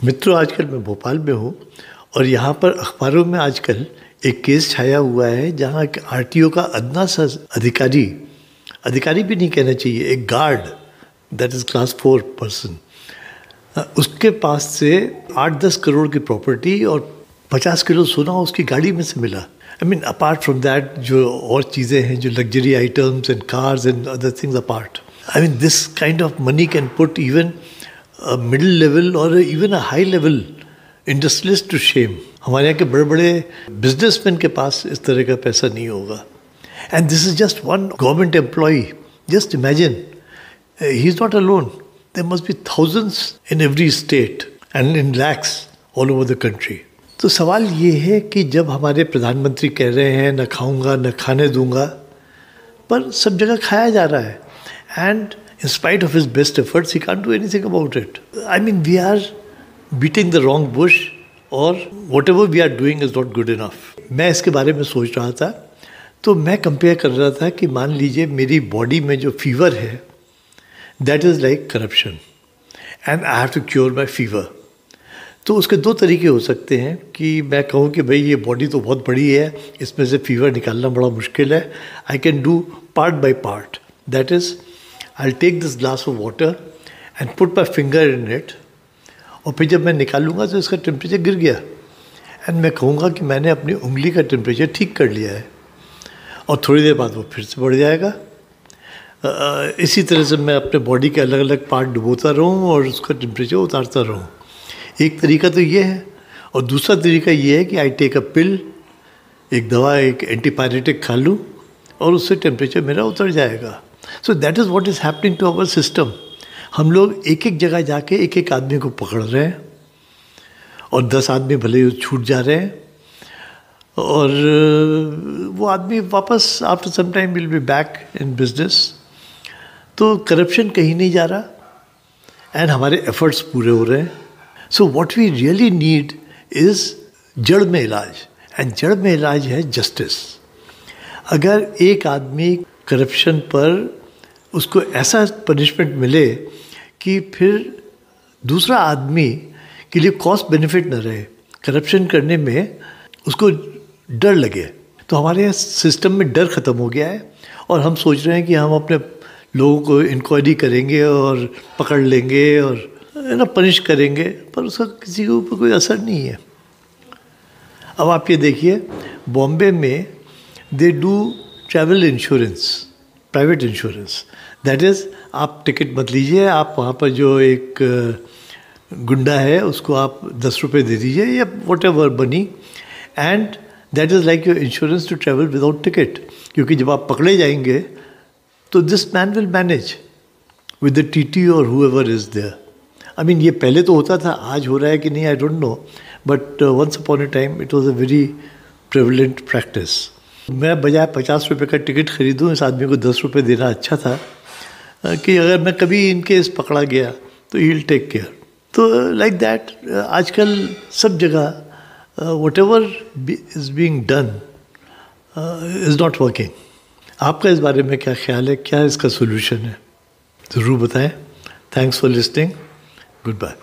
मित्रों, आजकल मैं भोपाल में हूँ और यहाँ पर अखबारों में आजकल एक केस छाया हुआ है जहाँ आरटीओ का अदना सा अधिकारी भी नहीं कहना चाहिए, एक guard, that is class 4 person, उसके पास से 8-10 करोड़ की प्रॉपर्टी और 50 किलो सोना उसकी गाड़ी में से मिला। I mean apart from that जो और चीज़ें हैं, जो luxury items and cars and other things apart, I mean this kind of money can put even middle level और even a high level industrialist to shame. हमारे यहाँ के बड़े बड़े बिजनेसमैन के पास इस तरह का पैसा नहीं होगा। And this is just one government employee. Just imagine, he is not alone, there must be thousands in every state and in lakhs all over the country. तो सवाल ये है कि जब हमारे प्रधानमंत्री कह रहे हैं न खाऊंगा न खाने दूंगा, पर सब जगह खाया जा रहा है, and in spite of his best efforts, he can't do anything about it. I mean, we are beating the wrong bush, or whatever we are doing is not good enough. मैं इसके बारे में सोच रहा था, तो मैं कंपेयर कर रहा था कि मान लीजिए मेरी बॉडी में जो फीवर है, that is like corruption, and I have to cure my fever. तो उसके दो तरीके हो सकते हैं कि मैं कहूँ कि भाई ये बॉडी तो बहुत बड़ी है, इसमें से फीवर निकालना बड़ा मुश्किल है. I can do part by part. That is, I'll take this glass of water and put my finger in it, और फिर जब मैं निकालूंगा तो इसका टेम्परेचर गिर गया, एंड मैं कहूँगा कि मैंने अपनी उंगली का टेम्परेचर ठीक कर लिया है, और थोड़ी देर बाद वो फिर से बढ़ जाएगा. इसी तरह से मैं अपने बॉडी के अलग अलग पार्ट डुबोता रहूँ और उसका टेम्परेचर उतारता रहूँ. एक तरीका तो ये है, और दूसरा तरीका ये है कि आई टेक अ पिल, एक दवा, एक एंटीपायरेटिक खा लूँ और उससे टेम्परेचर मेरा उतर जाएगा. So that is what is happening to our system. हम लोग एक एक जगह जाके एक एक आदमी को पकड़ रहे हैं, और 10 आदमी भले ही छूट जा रहे हैं, और वो आदमी वापस after some time will be back in business. तो करप्शन कहीं नहीं जा रहा, एंड हमारे एफर्ट्स पूरे हो रहे हैं. So what we really need is जड़ में इलाज, एंड जड़ में इलाज है जस्टिस. अगर एक आदमी करप्शन पर उसको ऐसा पनिशमेंट मिले कि फिर दूसरा आदमी के लिए कॉस्ट बेनिफिट न रहे, करप्शन करने में उसको डर लगे, तो हमारे यहाँ सिस्टम में डर ख़त्म हो गया है, और हम सोच रहे हैं कि हम अपने लोगों को इंक्वायरी करेंगे और पकड़ लेंगे और ना पनिश करेंगे, पर उसका किसी के ऊपर कोई असर नहीं है. अब आप ये देखिए, बॉम्बे में they do travel insurance, private insurance. That is, आप टिकट मत लीजिए, आप वहाँ पर जो एक गुंडा है उसको आप 10 रुपये दे दीजिए या वॉट एवर बनी, and that is like your insurance to travel without ticket. क्योंकि जब आप पकड़े जाएंगे तो this man will manage with the TT और whoever is there. I mean, ये पहले तो होता था, आज हो रहा है कि नहीं I don't know, but once upon a time it was a very prevalent practice. मैं बजाय 50 रुपये का टिकट खरीदूँ, इस आदमी को 10 रुपये देना अच्छा था कि अगर मैं कभी इन केस पकड़ा गया तो ही विल टेक केयर. तो लाइक दैट आजकल सब जगह what ever is being done is not working. आपका इस बारे में क्या ख्याल है, क्या इसका सोल्यूशन है, ज़रूर बताएं. Thanks for listening. Good bye.